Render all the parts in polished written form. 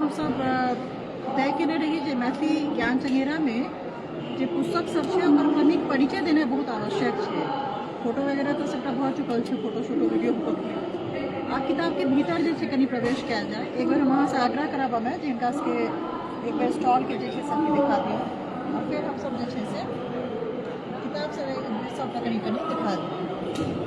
हम सब तय केने रही जे मैथिली ज्ञान चंगेरा में जे पुस्तक सब छै ओकर कनिक परिचय देना बहुत आवश्यक है। फोटो वगैरह तो सबटा भऽ चुकल है, फोटो शोटो वीडियो आ किताब के भीतर जे छै कनि प्रवेश कयल जाए। एक बेर हम अहाँ से आग्रह करब हमें जे हिनका सबके एक बेर स्टॉल के जे छै सबके दिखा दियौ और फिर हम सब जे छै से किताब से सबटा कनि कनि दिखा दियौ।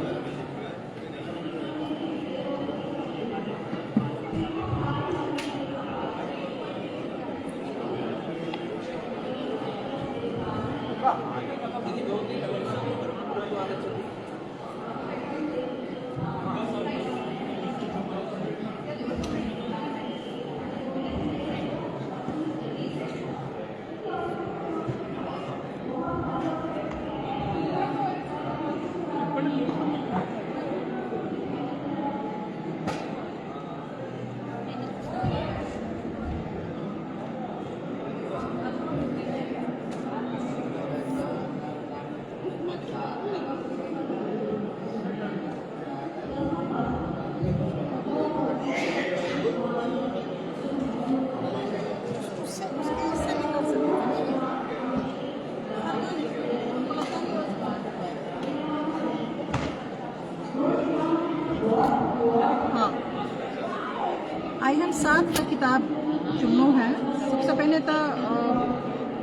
आई हम 7 का किताब चुननो है। सबसे पहले तो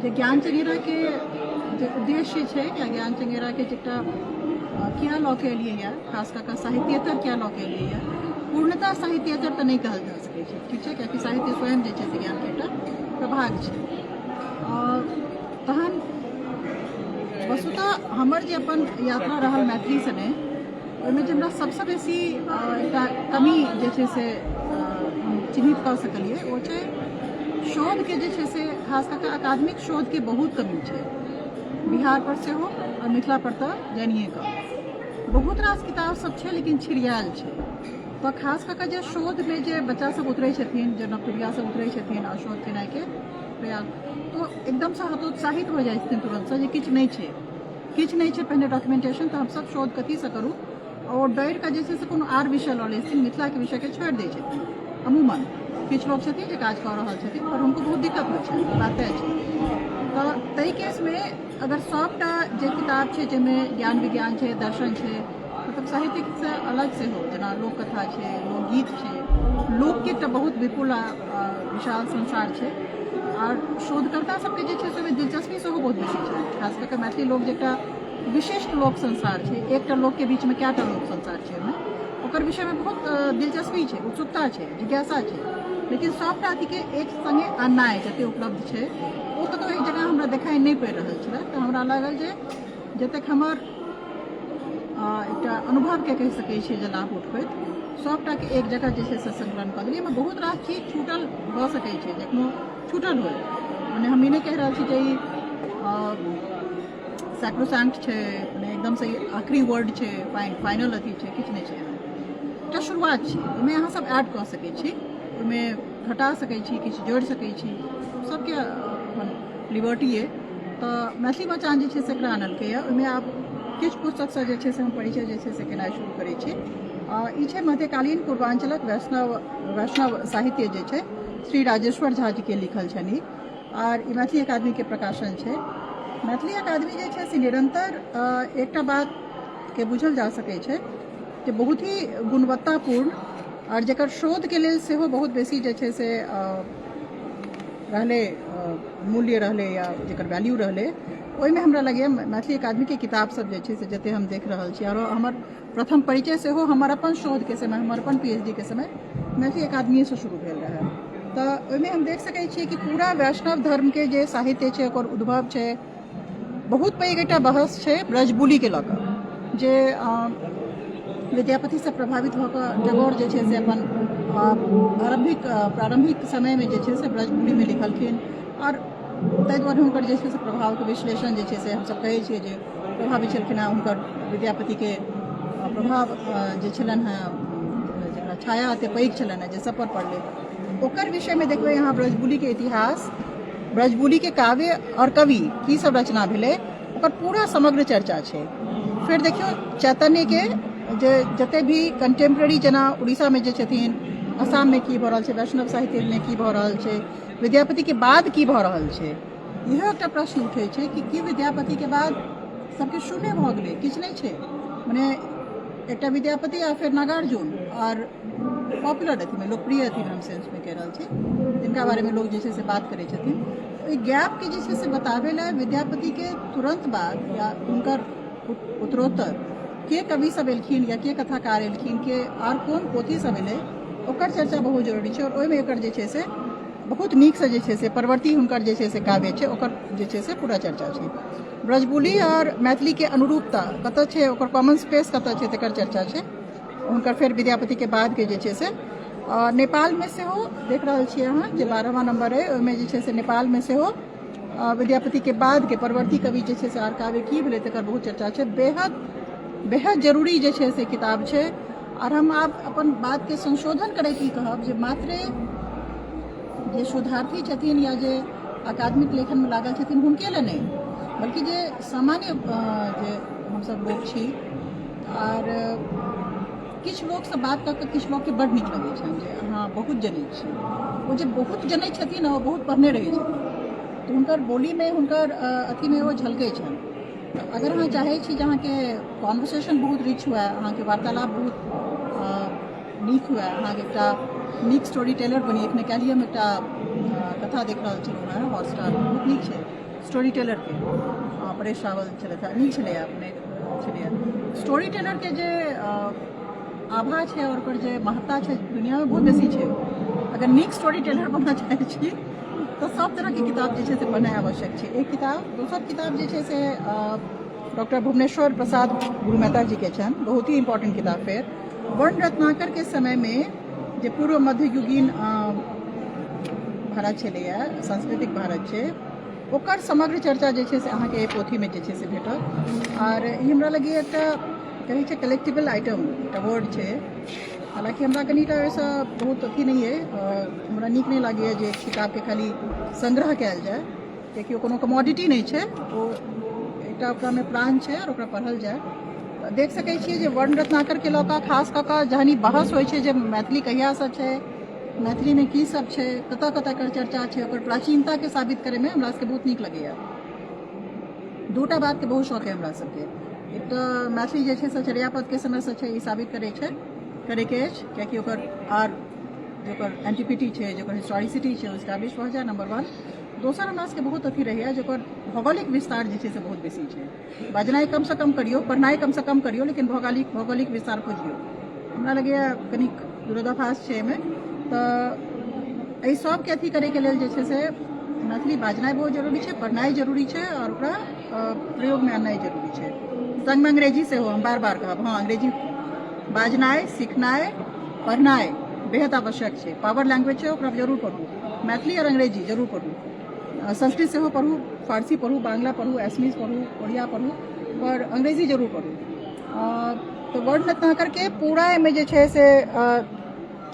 जे ज्ञान चंगेरा के जे उद्देश्य है या ज्ञान चंगेरा के जेटा क्या लॉ के लिए या खास कर साहित्येतर क्या लॉ के लिए या पूर्णतः साहित्येतर तो नहीं कहल जा सके छै, ठीक है, क्योंकि साहित्य स्वयं जे छै ज्ञान के एकटा प्रभाग छै। तहन वस्तुतः हमर जे अपन यात्रा रहल मैथिली सने ओहिमे जे हमरा सबसे बेसी एकटा कमी जे छै से चिन्हित कर सकलिए वो छै शोध के जे छै से खास करके अकादमिक शोध के बहुत कमी छै। बिहार पर से हो और मिथिला पर तो जानिए का बहुत रास किताब सब छै लेकिन छिड़ियाल छै। तो खास करके जे शोध में जे बच्चा सब उतरे छथिन, जे नवपीढ़िया सब उतरे छथिन और शोध केनाइ के प्रयास तो एकदम से हतोत्साहित हो जाइ छथिन तुरंत से जे किछु नहीं छै पहले डॉक्यूमेंटेशन तो हम सब शोध कथी से करूँ और डर का जैसे से कोनो आर विषय लऽ लेथिन, मिथिला के विषय के छोड़ दै छथिन। अमूमन किछु लोग छथिन जे काज कऽ रहल छथिन पर उनको बहुत दिक्कत होइ छै, बात तय छै। तो ताहि केस में अगर सबटा जे किताब छै जाहिमे ज्ञान विज्ञान छै, दर्शन छै, मतलब साहित्यिक से अलग से हो, जेना लोककथा छै, लोकगीत छै, लोक के एकटा बहुत विपुल विशाल संसार छै और शोधकर्ता सबके जे छै से दिलचस्पी सेहो बहुत बेसी छै। खास करके मैथिली लोक जे एकटा विशिष्ट लोक संसार छै, एकटा लोक के बीच में कएटा लोक संसार छै, ओकर विषय में बहुत दिलचस्पी छै, उत्सुकता छै, जिज्ञासा छै, लेकिन सबटा अथी के एक संगे आननाइ जते उपलब्ध छै ओ तो एक जगह हमरा देखाई नहीं पड़ि रहल छलै। तो हमरा लागल जे जतेक हमर एकटा अनुभव के कहि सकै छियै जे लाभ उठबैत सबटा के एक जगह जे छै से संकलन कऽ देलियै। बहुत रास चीज छूटल भऽ सकै छै, जखनो छूटल होय मने हम ई नहीं कहि रहल छी जे ई सैक्रोसैंक्ट छै, मने एकदम से आखिरी वर्ड छै, फाइनल अथी छै, किछु नहीं छै। एकटा शुरुआत छै, ओहिमे अहाँ सब ऐड कऽ सकै छी, ओहिमे घटा सकै छी, किछु जोड़ि सकै छी, सबके अपन लिबर्टी है। तो मैथिली बचान जे छै से एकरा आनलकै है। ओहिमे आब किछु पुस्तक से जे छै से हम परिचय जे छै से केनाइ शुरू करै छी। ई छै मध्यकालीन पूर्वांचलक वैष्णव साहित्य जे छै श्री राजेश्वर झा जी के लिखल छनि और ई मैथिली अकादमी के प्रकाशन छै। मैथिली अकादमी जे छै से निरंतर एकटा बात के बुझल जा सकै छै जे बहुत ही गुणवत्तापूर्ण और जकर शोध के लेल सेहो बहुत बेसी जे छै से रहले मूल्य रहले या जकर वैल्यू रहले, ओहिमे हमरा लगैए मैथिली अकादमी के किताब सब जे छै से जते हम देख रहल छी। और हमर प्रथम परिचय सेहो हमर अपन शोध के समय, हमर अपन पीएचडी के समय मैथिली अकादमी से शुरू भेल रहे। तो ओहिमे हम देख सकै छियै कि पूरा वैष्णव धर्म के जे साहित्य छै ओकर उद्भव छै, बहुत पैघ एकटा बहस छै ब्रजबुली के लऽ कऽ जे विद्यापति से प्रभावित होकर टैगोर जे छै से अपन प्रारंभिक समय में जे छै से ब्रजबुली में लिखलखिन और ताहि दुआरे हुनकर जे छै से प्रभाव के विश्लेषण जे छै से हमसब कहै छियै जे प्रभावित छलखिन हेँ। हुनकर विद्यापति के प्रभाव जे छलनि हेँ, जकरा छाया एते पैघ छलनि हेँ जे सब पर पड़लै, ओकर विषय में देखबै यहाँ ब्रजबुली के इतिहास, ब्रजबुली के काव्य और कवि की सब रचना भेलै ओकर पूरा समग्र चर्चा छै। फिर देखियो चैतन्य के जे जते भी कंटेम्प्रेरी जना उड़ीसा में जे छथिन असम में की भऽ रहल छै, वैष्णव साहित्य में की भऽ रहल छै, विद्यापति के बाद की भऽ रहल छै। इहो एकटा प्रश्न उठै छै कि की विद्यापति के बाद सबके शून्य भऽ गेलै, किछु नहि छै। मने एकटा विद्यापति या फिर नागार्जुन और पॉपुलर अथी में लोकप्रिय अथी हम सेंस में कह रहल छी, जिनका बारे में लोग जे छै से बात करै छथिन। ओहि गैप के जे छै से बताबै लए विद्यापति के तुरंत बाद या हुनकर उत्तरोत्तर के कवि सब एलखिन या के कथाकार एलखिन, के आर कोन पोथी सब एलै, ओकर चर्चा बहुत जरूरी छै। और ओहिमे एकर जे छै से बहुत नीक से जे छै से परवर्ती हुनकर जे छै से काव्य छै, ओकर जे छै से पूरा चर्चा छै। ब्रजबुली और मैथिली के अनुरूपता कतऽ छै, ओकर कॉमन स्पेस कतऽ छै, तकर चर्चा छै हुनकर। फेर विद्यापति के बाद के जे छै से नेपाल में सेहो देख रहल छियै अहाँ जे 12वां नंबर है, ओहिमे जे छै से नेपाल में सेहो विद्यापति के बाद के परवर्ती कवि जे छै से आर काव्य की भेलै तकर बहुत चर्चा छै। बेहद जरूरी जे छै से किताब छै। और हम आप अपन बात के संशोधन करे की कहब जे मात्र जे शोधार्थी छथिन या जे अकादमिक लेखन में लागल छथिन हुनके लिए नहीं, बल्कि जे सामान्य जे हम सब लोग छी और किछु लोग से बात करके किछु लोग के बड़ नीक लगे छन जे हाँ बहुत जनै छी। वो जे बहुत जनै छथिन वो बहुत पढ़ने रहे छथिन, तो हुनकर बोली में हुनकर अथी में वो झलकै छन। अगर अहाँ चाहे छी जहाँ के कॉन्वर्सेशन बहुत रिच हुआ, अहाँ के वार्तालाप बहुत नीक हुआ, अहाँ के एकटा नीक स्टोरी टेलर बनी। एखने काल्हि हम एकटा कथा देख रहल छलहुँ हेँ हॉटस्टार, बहुत नीक छै स्टोरी टेलर के, परेश रावल छलै, नीक छलै अपने छलै। स्टोरी टेलर के जे आभा छै और ओकर जे महत्ता छै दुनिया में बहुत बेसी छै। अगर नीक स्टोरी टेलर बनना चाहे छी तो सब तरह की किताब जे छै से पढ़नाइ आवश्यक छै। एक किताब, दोसर किताब जे छै से डॉक्टर भुवनेश्वर प्रसाद गुरु मेहता जी के छन, बहुत ही इम्पोर्टेंट किताब। फेर वर्ण रत्नाकर के समय में जे पूर्व मध्ययुगीन भारत छलैया, सांस्कृतिक भारत छै, ओकर समग्र चर्चा जे छै से अहाँके एहि पोथी में जे छै से भेटत। और ई हमरा लगे एकटा कहै छै कलेक्टिबल आइटम एकटा वर्ड छै। हालांकि हमरा कनीटा वैसा बहुत अथी नहीं है, हमरा नीक नहीं लागैए जे किताब के खाली संग्रह कयल जाए, कियाकि ओ कोनो कमोडिटी नहीं छै, ओ एकटा ओकरा में प्राण छै और ओकरा पढ़ल जाए। देख सकै छियै जे वर्ण रत्नाकर के लऽ कऽ खास कऽ कऽ जहन ई बहस होइ छै जे मैथिली कहियासँ छै, मैथिली में की सब छै, कतऽ कतऽ एकर चर्चा छै, ओकर प्राचीनता के साबित करे में हमरा सबके बहुत नीक लगैए। दूटा बात के बहुत शौक है हमरा सबके, एक तो मैथिली जे छै से चर्यापद के समय से छै, ई साबित करे छै करैके अछि, कियाकि ओकर आर जोकर एंटिपिटी छै, जोकर हिस्टोरिसिटी छै, ओ स्टैब्लिश भऽ जाए, नंबर 1। दोसर हमरा सबके बहुत अथी रहैए जोकर भौगोलिक विस्तार जे छै से बहुत बेसी छै। बजनाइ कम से कम करियो, पढ़नाइ कम से कम करियो, लेकिन भौगोलिक विस्तार खोजियो। हमरा लगैए कनिक विरोधाभास छै एहिमे। तऽ एहि सबके अथी करैके लेल जे छै से मैथिली बाजनाइ बहुत जरूरी छै, पढ़नाइ जरूरी छै और ओकरा प्रयोग में आननाइ जरूरी छै। संगमे अंग्रेजी सेहो हम बार बार कहब, हाँ अंग्रेजी बाजनाइ, सीखनाइ, पढ़नाइ बेहद आवश्यक छै। पावर लैंग्वेज छै, ओकरा जरूर पढ़ू। मैथिली और अंग्रेजी जरूर पढ़ू, संस्कृत सेहो पढ़ू, फारसी पढ़ू, बांग्ला पढ़ू, एसमीज पढ़ू, उड़िया पढ़ू, पर अंग्रेजी जरूर पढ़ू। तो वर्ण रत्नाकर के पूरा में जे छै से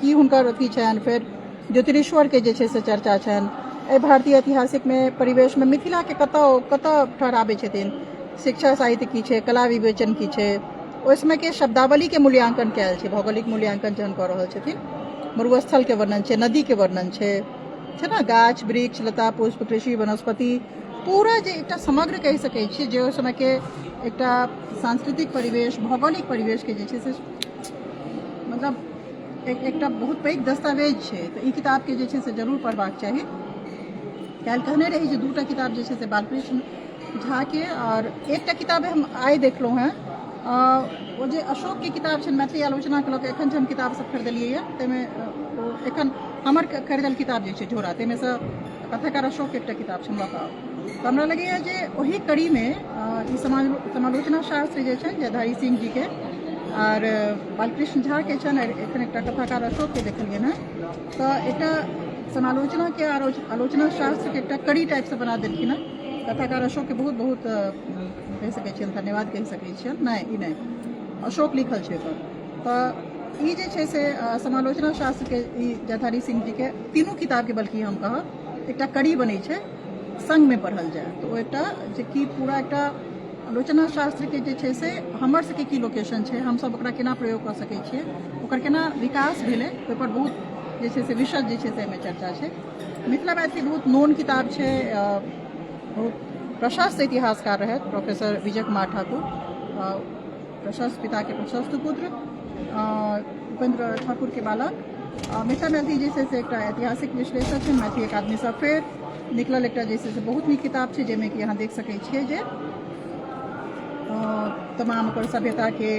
की हुनकर अथी छनि, फेर ज्योतिरीश्वर के जे छै से चर्चा छनि। एहि भारतीय ऐतिहासिक में परिवेश में मिथिला के कतऽ ठहराबै छथिन, शिक्षा साहित्य की छै, कला विवेचन की छै, ओहि समय के शब्दावली के मूल्यांकन कयल छै, भौगोलिक मूल्यांकन जहन कऽ रहल छथिन। मरुस्थल के वर्णन छै, नदी के वर्णन छै ना, गाछ वृक्ष लता पुष्प कृषि वनस्पति, पूरा जे एकटा समग्र कहि सकै छी जे ओहि समय के एकटा सांस्कृतिक परिवेश, भौगोलिक परिवेश के जे छै से मतलब एकटा बहुत पैघ दस्तावेज छै। तऽ ई किताब के जे छै से जरूर पढ़बाक चाही। काल्हि कहने रही जे दूटा किताब जे छै से बालकृष्ण झा के, और एकटा किताब हम आइ देखलहुँ हैं, वो जे अशोक के किताब छनि मैथिली आलोचना के लऽ कऽ एखन जे हम किताब सब खरीदलियै यऽ, ताहिमे एखन हमर खरीदल किताब जे छै झोरा, ताहिमे सँ कथाकार अशोक के एकटा किताब छनि लऽ कऽ। तऽ हमरा लगैए जे ओही कड़ी में ई समालोचना शास्त्र जे छनि जयधारी सिंह जी के और बालकृष्ण झा के छनि, एखन एकटा कथाकार अशोक के देखलियै हैं। तऽ एकटा समालोचना के आलोचना शास्त्र के एकटा कड़ी टाइप से बना देलखिन हैं। कथाकार अशोक के बहुत बहुत कहि सकै छियनि, धन्यवाद कहि सकै छियनि। नहीं अशोक लिखल छै एकर। तऽ ई जे छै से समालोचना शास्त्र के ई जयधारी सिंह जी के तीनों किताब के बल्कि हम कहब एकटा कड़ी बनै छै, संग में पढ़ल जाए तो एकटा जे कि पूरा एकटा आलोचना शास्त्र के जे छै से हमर सबके की लोकेशन छै, हम सब ओकरा केना प्रयोग कऽ सकै छियै, ओकर केना विकास भेलै, ओहिपर बहुत जे छै से विशद जे छै से एहिमे चर्चा छै। मिथिला मैथिली बहुत नोन किताब छै, बहुत प्रशस्त इतिहासकार रहथि प्रोफेसर विजय कुमार ठाकुर, प्रशस्त पिता के प्रशस्त पुत्र, उपेंद्र ठाकुर के बालक। मिथिला मैथिली जे छै से एकटा ऐतिहासिक विश्लेषक छै। मैथिली अकादमी सँ फेर निकलल एकटा जे छै से बहुत नीक किताब छै, जाहिमे कि अहाँ देख सकै छियै जे तमाम ओकर सभ्यता के,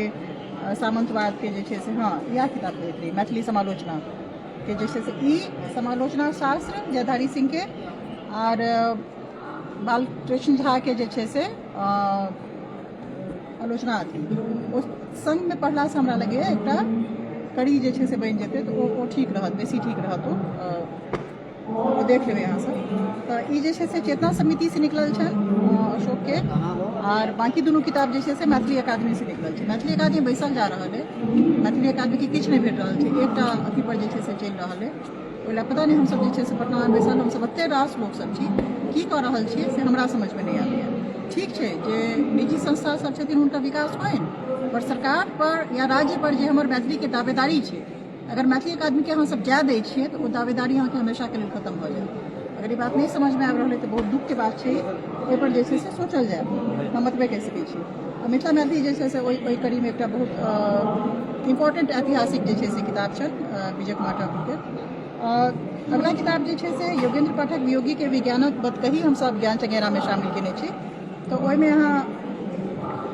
सामंतवाद के जे छै से, हाँ यह किताब कहैत रही मैथिली समालोचना के जे छै से ई समालोचना शास्त्र जयधारी सिंह के और बालकृष्ण झा के जे छै से आलोचना थी। उस संग में पढ़ला से हमरा लगे एकटा कड़ी जे छै से बनि जेतै तऽ ओ ठीक रहत, बेसी ठीक रहत। ओ देख लेबै अहाँ सब। तऽ ई जे छै से चेतना समिति से निकलल छल अशोक के, और बाकी दुनू किताब जे छै से मैथिली अकादमी से निकलल छै। मैथिली अकादमी बैसल जा रहल है, मैथिली अकादमी के किछु नहि भेट रहल छै, एकटा अथी पर जे छै से चलि रहल है। ओहि लए पता नहीं हम सब जे छै से पटना में बैसल, हम सब एते रास लोग सब छी, की कऽ रहल छियै से हमरा समझ में नहीं आबैया। ठीक छै जे निजी संस्था सब छथिन हुनका विकास होइन, पर सरकार पर या राज्य पर जे हमर मैथिली के दावेदारी छै, अगर मैथिली अकादमी के अहाँ सब जाय दै छियै तऽ ओ दावेदारी अहाँके हमेशा के लेल खत्म भऽ जायत। अगर ये बात नहीं समझ में आबि रहल है तऽ बहुत दुख के बात छै, एहि पर जे छै से सोचल जाय, हम मतबे कहि सकै छी। मिथिला मैथिली जे छै से ओहि कड़ी में एकटा बहुत इम्पोर्टेंट ऐतिहासिक जे छै से किताब छल विजय कुमार ठाकुर के। अगला किताब जे छै से योगेंद्र पाठक वियोगी के विज्ञानक बतकही हम सब ज्ञान चंगेरा में शामिल केने छी। तो ओहिमे अहाँ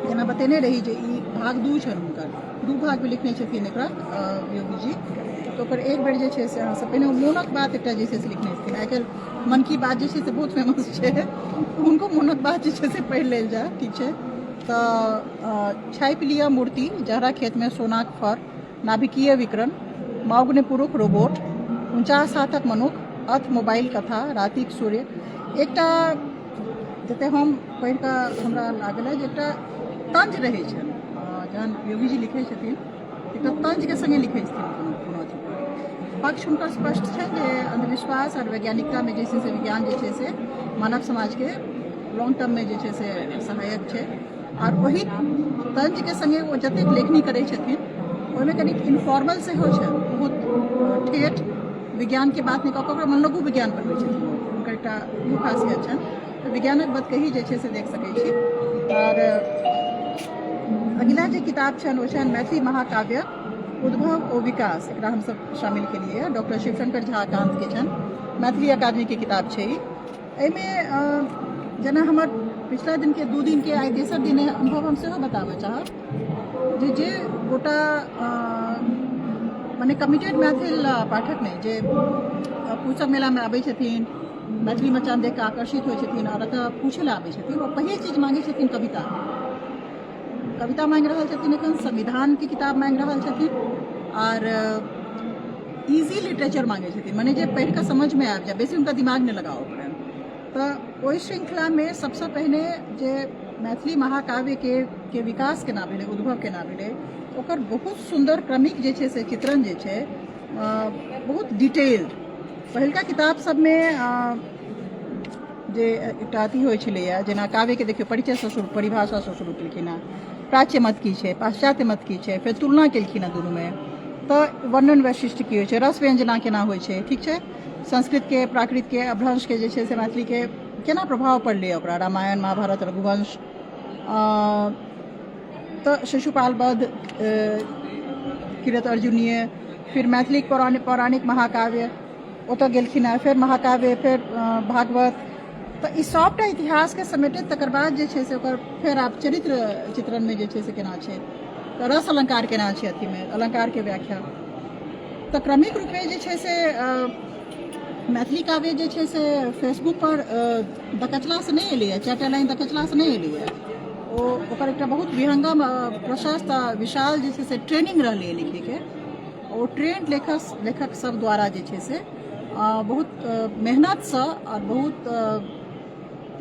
जेना बतेने रही जे ई भाग 2 छल, हुनकर 2 भाग में लिखने छथिन एकरा वियोगी जी। तो ओकर एक बेर जे छै से अहाँ सब पहिने मोनक बात एकटा जे छै से लिखने छथिन। आइ काल्हि मन की बात जे छै से बहुत फेमस छै, हुनको मोनक बात जे छै से पढ़ि लेल जाय, ठीक छै। तऽ छापि लिअ मूर्ति, जहरा खेत में सोनाक फर, नाभिकीय विकरण, मग्न पुरुष रोबोट, 49 हाथक मनुख, अथ मोबाइल कथा, रातिक सूर्य। एकटा जते हम पढ़ि कऽ हमरा लागल है जे एकटा तंज रहै छै, जहन योगी जी लिखै छथिन एकटा तंज के संगे लिखै छथिन कोनो अथी पर। पक्ष हुनकर स्पष्ट छै जे अंधविश्वास और वैज्ञानिकता में जे छै से विज्ञान जे छै से मानव समाज के लॉन्ग टर्म में जे छै से सहायक छै। और वही तंज के संगे वो जतेक लेखनी करै छथिन ओहिमे कनि इनफॉर्मल सेहो छै, बहुत ठेठ विज्ञान के बात नहीं कऽ कऽ ओकरा मन लघु विज्ञान पढ़बै छथिन, हुनकर एकटा इहो खासियत छनि। तऽ विज्ञानक बतकही जे छै से देख सकै छी। और अगिला जे किताब छनि ओ छनि मैथिली महाकाव्य उद्भव ओ विकास, एकरा हम सब शामिल केलिए, डॉक्टर शिवशंकर झा कांत के छनि, मैथिली अकादमी के किताब छै। एहिमे जेना हमर पिछला दिन के 2 दिन के आइ तेसर दिन अनुभव हम सेहो बताबऽ चाहब जे गोटा मने कमिटेड मैथिल पाठक नहीं, जे पुस्तक मेला में आबै छथिन, मैथिली मचान देख कऽ आकर्षित होइ छथिन और एतऽ पूछे लए आबै छथिन, और पहिल चीज मांगे छथिन कविता। कविता मांगि रहल छथिन, एखन संविधान की किताब मांगि रहल छथिन, और इजी लिटरेचर मांगे छथिन, मने जे पढ़ि कऽ समझ में आबि जाए, बेसी हुनका दिमाग नहीं लगाओ पड़े। तऽ ओहि श्रृंखला में सबसे पहले जे मैथिली महाकाव्य के विकास केना भेलै, उद्भव केना भेलै, ओकर बहुत सुंदर क्रमिक जे छै से चित्रण जे छै, बहुत डिटेल्ड। पहिलका किताब सब में जे एकटा अथी होइ छलैया, जेना काव्य के देखियो परिचय से शुरू, परिभाषा से शुरू केलखिन हेँ, प्राच्य मत की छै, पाश्चात्य मत की छै, फिर तुलना केलखिन हेँ दुनू में, तऽ वर्णन वैशिष्ट की होइ छै, रस व्यंजना केना होइ छै, ठीक छै, संस्कृत के प्राकृत के अपभ्रंश के जे छै से मैथिली के केना प्रभाव पड़लै, ओकरा रामायण महाभारत रघुवंश, तऽ शिशुपाल वध, किरत अर्जुनीय, फिर मैथिली पौराणिक महाकाव्य ओतऽ गेलखिन हेँ, फिर महाकाव्य, फिर भागवत। तऽ ई सबटा इतिहास के समेटैत तकर बाद जे छै से ओकर फेर आप चरित्र चित्रण में जे छै से केना छै, तऽ रस अलंकार केना छै, अथी में अलंकार के व्याख्या। तऽ क्रमिक रूप में जे छै से मैथिली काव्य जे छै से फेसबुक पर दकचला से नहीं एलैए, 4टा लाइन दकचला से नहीं एलैए, ओकर एकटा बहुत विहंगम प्रशस्त विशाल जे छै से ट्रेनिंग रहलै लिखे के। ओ ट्रेंड लेखक सब द्वारा जे छै से बहुत मेहनत से और बहुत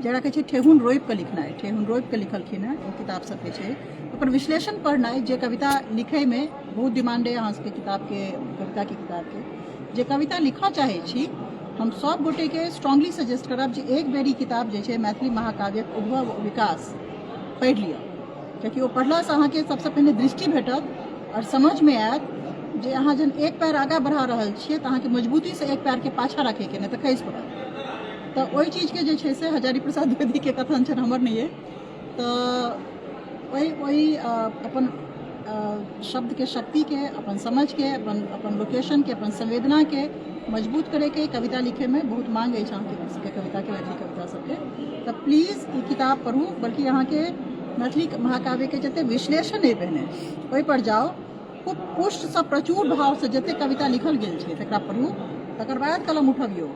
जरा कहै छै ठेहुन रोपि कऽ लिखनाइ, ठेहुन रोपि कऽ लिखलखिन हेँ ओ किताब सब जे छै, ओकर विश्लेषण पढ़नाइ, जे कविता लिखै में बहुत डिमांड है अहाँ सबके किताब के, कविता के किताब के, जे कविता लिखऽ चाहे छी, हम सब गोटे के स्ट्रांगली सजेस्ट करब जे एक बेर ई किताब जे छै मैथिली महाकाव्य उद्भव विकास पढ़ि लिअ, कियाकि ओ पढ़ला से अहाँके सबसे पहले दृष्टि भेटत और समझ में आयत जे अहाँ जन एक पैर आगा बढ़ा रहल छियै तऽ अहाँके मजबूती से एक पैर के पाछा रखेके नहीं तो खसि पड़त। तो ओहि चीज के जे छै से हजारी प्रसाद द्विवेदी के कथन छनि, हमर नहीं है। तो वही अपन शब्द के शक्ति के, अपन समझ के, अपन लोकेशन के, अपन संवेदना के मजबूत करे के कविता लिखे में बहुत मांग है अहाँके कविता के, मैथिली कविता सबके। तो प्लीज ई किताब पढ़ू, बल्कि अहाँके मैथिली महाकाव्य के जते विश्लेषण है पहिने ओहि पर जाओ, खूब पुष्ट से प्रचुर भाव से जते कविता लिखल गेल छै तकरा पढ़ू, तकर बाद कलम उठबियो।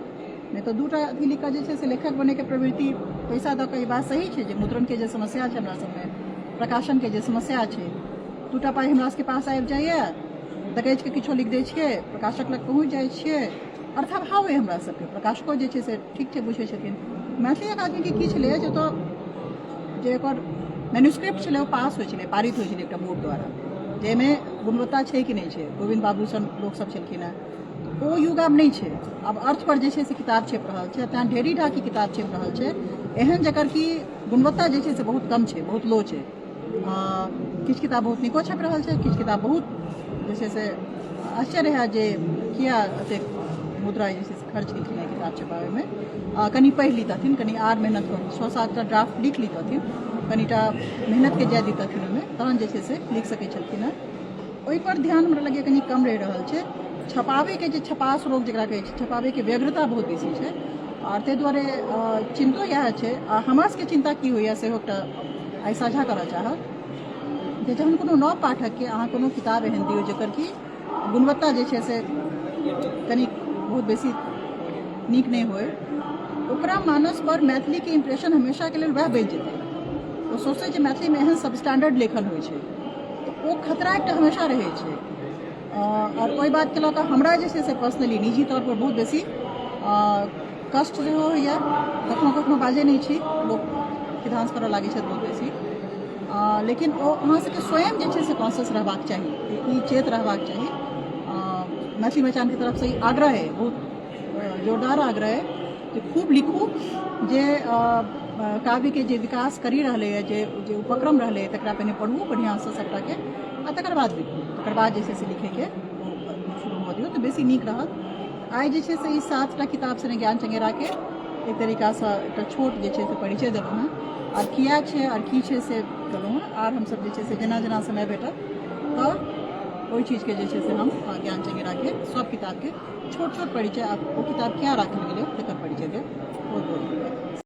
नहीं तो दूटा अथी लिख जे छै से लेखक बने के प्रवृत्ति पैसा दऽ कऽ ई बात सही छै जे मुद्रण के जे समस्या छै हमरा सबमे, प्रकाशन के जे समस्या छै, दूटा पाई हमरा सबके पास आबि जाइए, दगेज के किछो लिख दै छियै, प्रकाशक लग पहुँच जाइ छियै, अर्थाभाव है हमरा सबके। प्रकाशको जे छै से ठीक छै बुझै छथिन। मैथिली अकादमी के की छलै जे तो जे एकर मैन्यूस्क्रिप्ट छलै ओ पास होइ छलै, पारित होइ छलै एकटा बोर्ड द्वारा, जाहिमे गुणवत्ता छै कि नहीं छै, गोविंद बाबू सन लोक सब छलखिन हेँ। ओ युग आब नहीं छै, अब अर्थ पर जे छै से किताब छेप रहल छै, तें ढेरी ढाकी किताब छेप रहल छै एहन जकर की गुणवत्ता जे छै से बहुत कम छै, बहुत लो छै। किछु किताब बहुत नीको छपि रहल छै, किछु किताब बहुत जे छै से आश्चर्य है जे किया एतेक मुद्रा जे छै से खर्च केलखिन है किताब छपाबैमे। कनि पढ़ि लीतथिन, कनि आर मेहनत करू, 6-7टा ड्राफ्ट लिख लीतथिन, कनिटा मेहनत के जाय दीतथिन ओहिमे, तहन जे छै से लिख सकै छलखिन हेँ। ओहि पर ध्यान हमरा लगैए कनि कम रहि रहल छै। छपाबे के जे छपास रोग जकरा कहै छै, छपाबे के व्यग्रता बहुत बेसी छै, और ताहि दुआरे चिंतो इएह छै। हमरा सबके चिंता की होइए सेहो एकटा आइ साझा करऽ चाहब जे जहन कोनो नव पाठक के अहाँ कोनो किताब एहन दियौ जकर की गुणवत्ता जे छै से कनि बहुत बेसी नीक नहीं होए, ओकरा मानस पर मैथिली के इम्प्रेशन हमेशा के लेल वएह बचि जेतै। ओ सोचते जे मैथिली में एहन सब स्टैंडर्ड लेखन होइ छै, तो ओ खतरा एकटा हमेशा रहै छै। और ओहि बात के लऽ कऽ हमरा जे छै से पर्सनली निजी तौर पर बहुत बेसी कष्ट सेहो होइए, कखनो कखनो बाजै नहीं छी, लोक विधांस करऽ लागै छथि बहुत बेसी। लेकिन ओ अहाँ सबके स्वयं जे छै से कॉन्शियस रहबाक चाही, ई चेत रहबाक चाही। मैथिली मचान की तरफ से ई आग्रह है, बहुत जोरदार आग्रह है जे खूब लिखू, जे काव्य के जे विकास करी रहले है, जे उपक्रम रहले तकरा पहिने पढ़ू बढ़िया से सबटा के, आ तकर बाद लिखू, तकर बाद जे छै से लिखे के शुरू भऽ दियौ तऽ बेसी नीक रहत। आइ जे छै से ई 7टा किताब से ज्ञान चंगेरा के एक तरीका से एकटा छोट जे छै से परिचय देलहुँ हेँ, और किया छै और की छै से कहलहुँ हेँ। आर हमसब जे छै से जेना जेना समय भेटत तऽ ओहि चीज के जे छै से हम ज्ञान चंगेरा के सब किताब के छोट छोट परिचय, ओ किताब क्या राखल गेलै तकर परिचय देब। बहुत बहुत